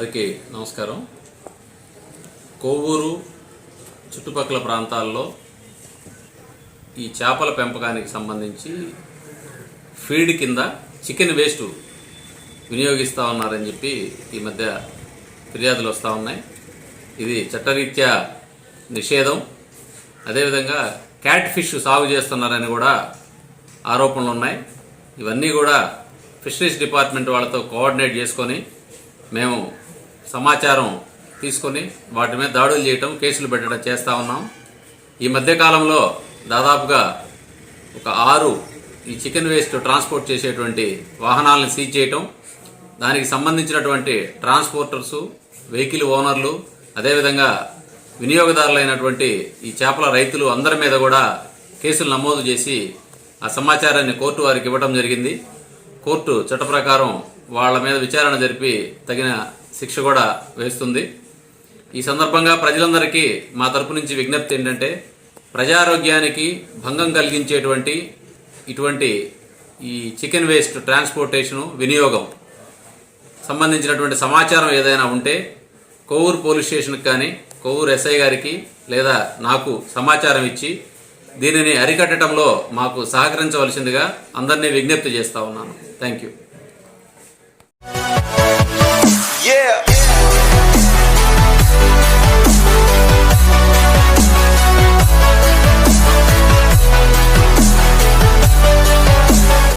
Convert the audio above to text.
అందరికీ నమస్కారం. కొవ్వూరు చుట్టుపక్కల ప్రాంతాల్లో ఈ చేపల పెంపకానికి సంబంధించి ఫీడ్ కింద చికెన్ వేస్ట్ వినియోగిస్తూ ఉన్నారని చెప్పి ఈ మధ్య ఫిర్యాదులు వస్తూ ఉన్నాయి. ఇది చట్టరీత్యా నిషేధం. అదేవిధంగా క్యాట్ ఫిష్ సాగు చేస్తున్నారని కూడా ఆరోపణలు ఉన్నాయి. ఇవన్నీ కూడా ఫిషరీస్ డిపార్ట్మెంట్ వాళ్ళతో కోఆర్డినేట్ చేసుకొని మేము సమాచారం తీసుకొని వాటి మీద దాడులు చేయటం, కేసులు పెట్టడం చేస్తూ ఉన్నాం. ఈ మధ్యకాలంలో దాదాపుగా ఒక 6 ఈ చికెన్ వేస్ట్ ట్రాన్స్పోర్ట్ చేసేటువంటి వాహనాలను సీజ్ చేయటం, దానికి సంబంధించినటువంటి ట్రాన్స్పోర్టర్సు, వెహికల్ ఓనర్లు, అదేవిధంగా వినియోగదారులైనటువంటి ఈ చేపల రైతులు అందరి మీద కూడా కేసులు నమోదు చేసి ఆ సమాచారాన్ని కోర్టు వారికి ఇవ్వడం జరిగింది. కోర్టు చట్ట ప్రకారం వాళ్ళ మీద విచారణ జరిపి తగిన శిక్ష కూడా వేస్తుంది. ఈ సందర్భంగా ప్రజలందరికీ మా తరపు నుంచి విజ్ఞప్తి ఏంటంటే, ప్రజారోగ్యానికి భంగం కలిగించేటువంటి ఇటువంటి ఈ చికెన్ వేస్ట్ ట్రాన్స్పోర్టేషను, వినియోగం సంబంధించినటువంటి సమాచారం ఏదైనా ఉంటే కొవ్వూరు పోలీస్ స్టేషన్కి కానీ కొవ్వూరు ఎస్ఐ గారికి లేదా నాకు సమాచారం ఇచ్చి దీనిని అరికట్టడంలో మాకు సహకరించవలసిందిగా అందరినీ విజ్ఞప్తి చేస్తా ఉన్నాను. Thank you.